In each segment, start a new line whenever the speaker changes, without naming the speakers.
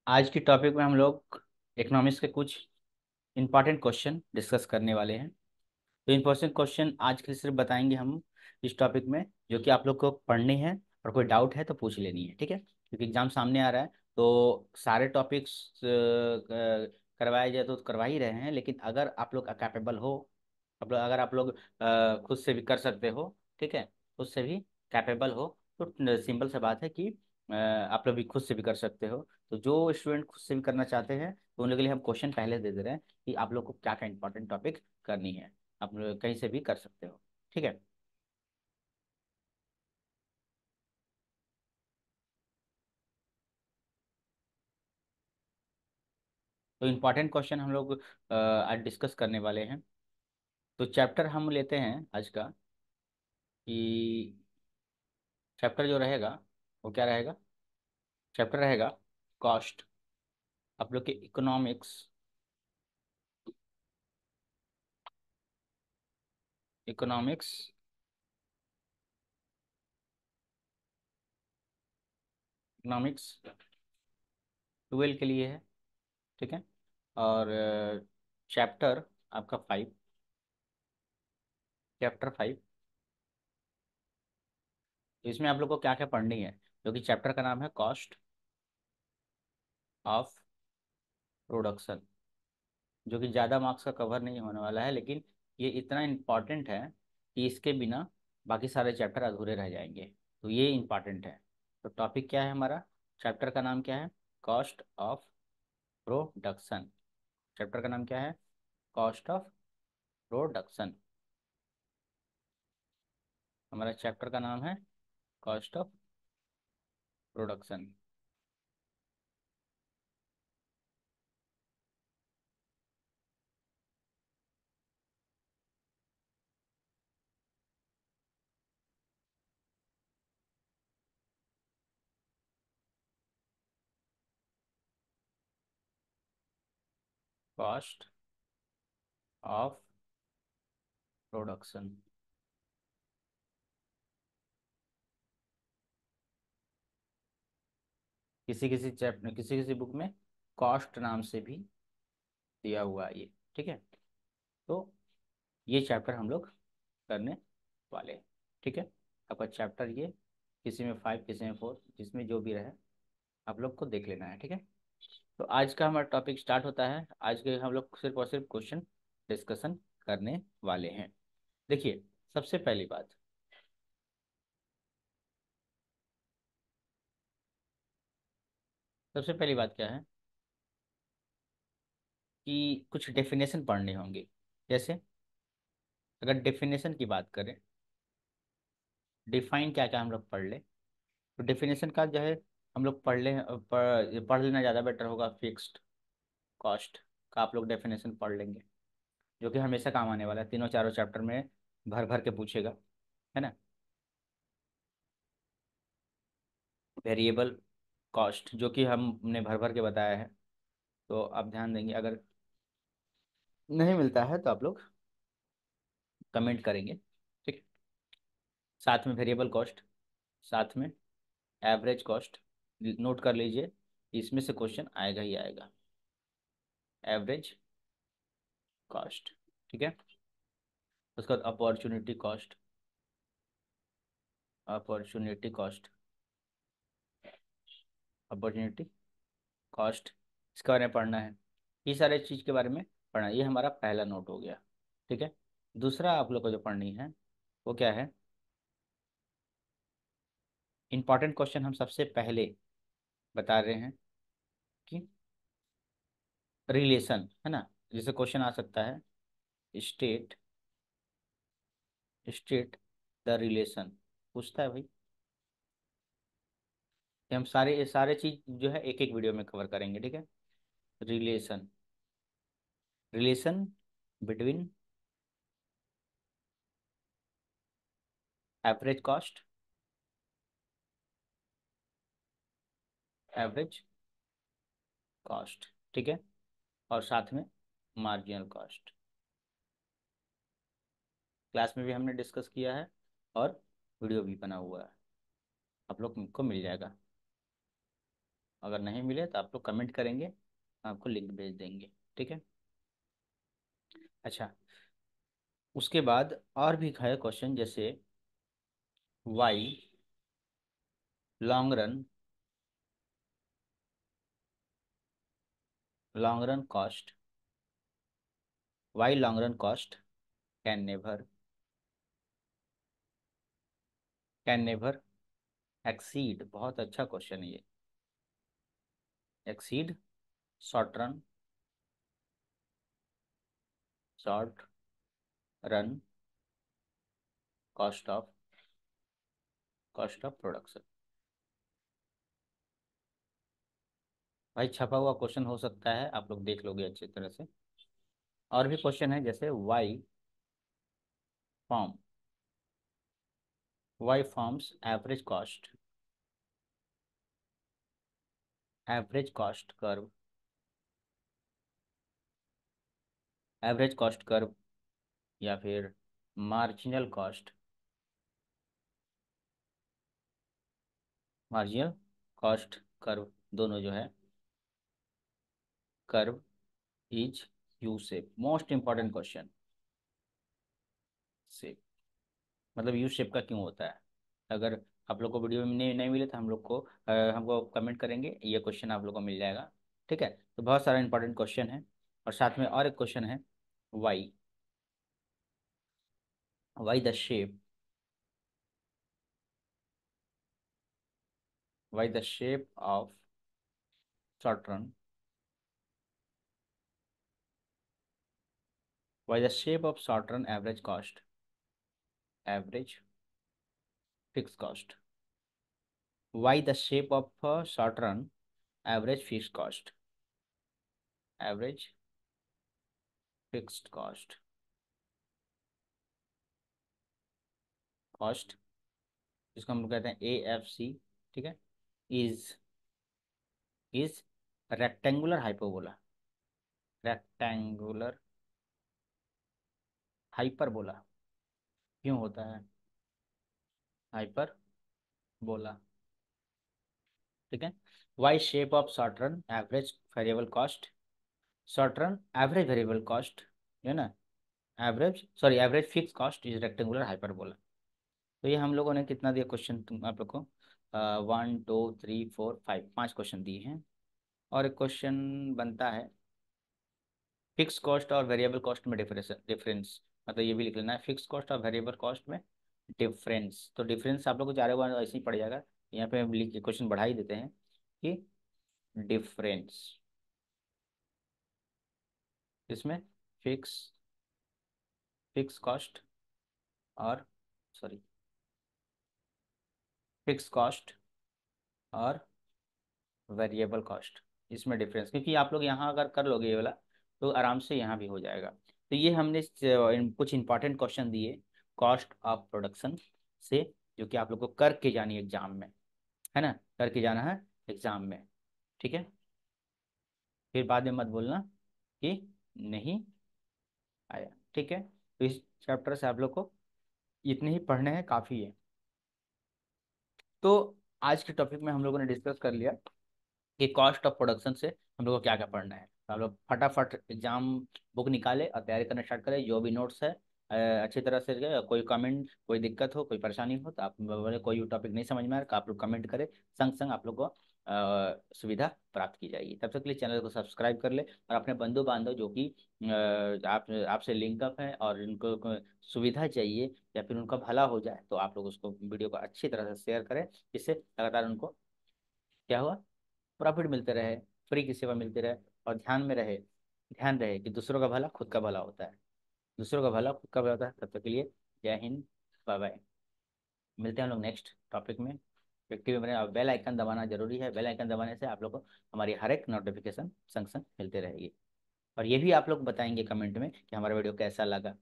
आज की टॉपिक में हम लोग इकोनॉमिक्स के कुछ इंपॉर्टेंट क्वेश्चन डिस्कस करने वाले हैं। तो इंपॉर्टेंट क्वेश्चन आज के सिर्फ बताएंगे हम इस टॉपिक में, जो कि आप लोग को पढ़ने हैं और कोई डाउट है तो पूछ लेनी है, ठीक है। क्योंकि एग्जाम सामने आ रहा है तो सारे टॉपिक्स करवाए जाए तो करवा ही रहे हैं, लेकिन अगर आप लोग कैपेबल हो, अगर आप लोग खुद से भी कर सकते हो, ठीक है, खुद से भी कैपेबल हो तो सिंपल सा बात है कि आप लोग भी खुद से भी कर सकते हो। तो जो स्टूडेंट खुद से भी करना चाहते हैं तो उन लोगों के लिए हम क्वेश्चन पहले दे दे रहे हैं कि आप लोग को क्या क्या इंपॉर्टेंट टॉपिक करनी है। आप लोग कहीं से भी कर सकते हो, ठीक है। तो इम्पॉर्टेंट क्वेश्चन हम लोग आज डिस्कस करने वाले हैं। तो चैप्टर हम लेते हैं आज का कि चैप्टर जो रहेगा वो क्या रहेगा। चैप्टर रहेगा कॉस्ट। आप लोग के इकोनॉमिक्स, इकोनॉमिक्स इकोनॉमिक्स 12 के लिए है, ठीक है। और चैप्टर आपका 5, चैप्टर 5, इसमें आप लोग को क्या क्या पढ़नी है, जो कि चैप्टर का नाम है कॉस्ट ऑफ प्रोडक्शन। जो कि ज़्यादा मार्क्स का कवर नहीं होने वाला है, लेकिन ये इतना इम्पॉर्टेंट है कि इसके बिना बाकी सारे चैप्टर अधूरे रह जाएंगे। तो ये इम्पॉर्टेंट है। तो टॉपिक क्या है हमारा, चैप्टर का नाम क्या है, कॉस्ट ऑफ प्रोडक्शन। चैप्टर का नाम क्या है, कॉस्ट ऑफ प्रोडक्शन। हमारा चैप्टर का नाम है cost of production. Cost of production. किसी किसी चैप्टर, किसी किसी बुक में कॉस्ट नाम से भी दिया हुआ है ये, ठीक है। तो ये चैप्टर हम लोग करने वाले हैं, ठीक है। आपका चैप्टर ये, किसी में 5 किसी में 4, जिसमें जो भी रहे आप लोग को देख लेना है, ठीक है। तो आज का हमारा टॉपिक स्टार्ट होता है। आज के हम लोग सिर्फ और सिर्फ क्वेश्चन डिस्कशन करने वाले हैं। देखिए, सबसे पहली बात, सबसे पहली बात क्या है कि कुछ डेफिनेशन पढ़ने होंगे। जैसे अगर डेफिनेशन की बात करें, डिफाइन क्या क्या हम लोग पढ़ ले, तो डेफिनेशन का जो है हम लोग पढ़ लेना ज़्यादा बेटर होगा। फिक्स्ड कॉस्ट का आप लोग डेफिनेशन पढ़ लेंगे, जो कि हमेशा काम आने वाला है, तीनों चारों चैप्टर में भर भर के पूछेगा, है ना। वेरिएबल कॉस्ट, जो कि हमने भर भर के बताया है, तो आप ध्यान देंगे। अगर नहीं मिलता है तो आप लोग कमेंट करेंगे, ठीक है। साथ में वेरिएबल कॉस्ट, साथ में एवरेज कॉस्ट, नोट कर लीजिए, इसमें से क्वेश्चन आएगा ही आएगा। एवरेज कॉस्ट, ठीक है। उसके बाद opportunity cost, opportunity cost, opportunity cost, इसके बारे में पढ़ना है। ये सारे चीज़ के बारे में पढ़ना है। ये हमारा पहला नोट हो गया, ठीक है। दूसरा आप लोग को जो पढ़नी है वो क्या है, इंपॉर्टेंट क्वेश्चन हम सबसे पहले बता रहे हैं कि रिलेशन, है ना। जैसे क्वेश्चन आ सकता है, स्टेट, स्टेट द रिलेशन, पूछता है भाई। ये हम सारे सारे चीज जो है एक एक वीडियो में कवर करेंगे, ठीक है। Relation, relation between average cost, average cost, ठीक है। और साथ में मार्जिनल कॉस्ट, क्लास में भी हमने डिस्कस किया है और वीडियो भी बना हुआ है, आप लोग को मिल जाएगा। अगर नहीं मिले तो आप लोग कमेंट करेंगे, आपको लिंक भेज देंगे। ठीक है। अच्छा, उसके बाद और भी है क्वेश्चन, जैसे why long run, long run cost, why long run cost can never exceed, बहुत अच्छा क्वेश्चन है ये, exceed short run, short run cost of, cost of production. भाई छपा हुआ क्वेश्चन हो सकता है, आप लोग देख लोगे अच्छी तरह से। और भी क्वेश्चन है, जैसे firm why firms average cost curve, average cost curve, या फिर marginal cost, marginal cost curve, दोनों जो है, curve is U shape, most important question. Shape मतलब यू शेप का क्यों होता है? अगर आप लोग को वीडियो में नहीं मिले तो हम लोग को हमको कमेंट करेंगे, ये क्वेश्चन आप लोग को मिल जाएगा। ठीक है। तो बहुत सारा इंपॉर्टेंट क्वेश्चन है। और साथ में और एक क्वेश्चन है, why why the shape, why the shape of short run, why the shape of short run average cost, average fix cost, why the shape of short run average fix cost, average fixed cost, cost जिसको हम लोग कहते हैं AFC। ठीक है। Is is rectangular hyperbola, rectangular hyperbola क्यों होता है? हाइपरबोला। ठीक है। Why shape of short run average variable cost, short run average variable cost, है ना, average sorry average fix cost is rectangular hyperbola. तो ये हम लोगों ने कितना दिया क्वेश्चन तुम आप लोग को? 1 2 3 4 5, 5 क्वेश्चन दिए हैं। और एक क्वेश्चन बनता है, फिक्स कॉस्ट और वेरिएबल कॉस्ट में डिफरेंस, डिफरेंस मतलब ये भी लिख लेना है, फिक्स कॉस्ट और वेरिएबल कॉस्ट में डिफरेंस। तो डिफरेंस आप लोग को चारों बार ऐसे ही पड़ जाएगा। यहाँ पे हम लिख के क्वेश्चन बढ़ा ही देते हैं कि डिफरेंस इसमें फिक्स फिक्स कॉस्ट और सॉरी फिक्स कॉस्ट और वेरिएबल कॉस्ट, इसमें डिफरेंस, क्योंकि आप लोग यहाँ अगर कर लोगे ये वाला तो आराम से यहाँ भी हो जाएगा। तो ये हमने कुछ इंपॉर्टेंट क्वेश्चन दिए कॉस्ट ऑफ प्रोडक्शन से, जो कि आप लोग को करके जानी है एग्जाम में, है ना, करके जाना है एग्जाम में। ठीक है। फिर बाद में मत बोलना कि नहीं आया। ठीक है। तो इस चैप्टर से आप लोग को इतने ही पढ़ने हैं, काफ़ी है। तो आज के टॉपिक में हम लोगों ने डिस्कस कर लिया कि कॉस्ट ऑफ प्रोडक्शन से हम लोग को क्या क्या पढ़ना है। तो आप लोग फटाफट एग्जाम बुक निकाले और तैयारी करना स्टार्ट करें, जो भी नोट्स है अच्छी तरह से कोई कमेंट, कोई दिक्कत हो, कोई परेशानी हो तो आप बोले, कोई टॉपिक नहीं समझ में आ रहा, तो आप लोग कमेंट करें, संग संग आप लोग को सुविधा प्राप्त की जाएगी। तब तक के लिए चैनल को सब्सक्राइब कर ले, और अपने बंधु बांधव जो कि आप आपसे लिंकअप है और इनको सुविधा चाहिए या फिर उनका भला हो जाए, तो आप लोग उसको वीडियो को अच्छी तरह से शेयर करें, जिससे लगातार उनको क्या हुआ, प्रॉफिट मिलते रहे, फ्री की सेवा मिलती रहे। और ध्यान रहे कि दूसरों का भला खुद का भला होता है, दूसरों का भला खुद का भला होता है। तब तक के लिए जय हिंद, बाय बाय। मिलते हैं हम लोग नेक्स्ट टॉपिक में। एक्टिव बने और बेल आइकन दबाना जरूरी है, बेल आइकन दबाने से आप लोग को हमारी हर एक नोटिफिकेशन संग संग मिलते रहेगी। और ये भी आप लोग बताएंगे कमेंट में कि हमारा वीडियो कैसा लगा,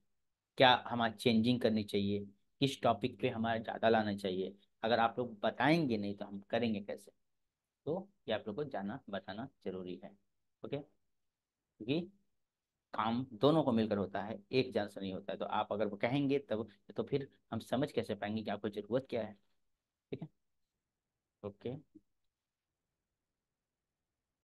क्या हमारा चेंजिंग करनी चाहिए, किस टॉपिक पे हमारा ज़्यादा लाना चाहिए। अगर आप लोग बताएंगे नहीं तो हम करेंगे कैसे? तो ये आप लोग को जाना बताना जरूरी है। ओके, क्योंकि काम दोनों को मिलकर होता है, एक जन से नहीं होता है। तो आप अगर वो कहेंगे तब तो फिर हम समझ कैसे पाएंगे कि आपको ज़रूरत क्या है। ठीक है। ओके।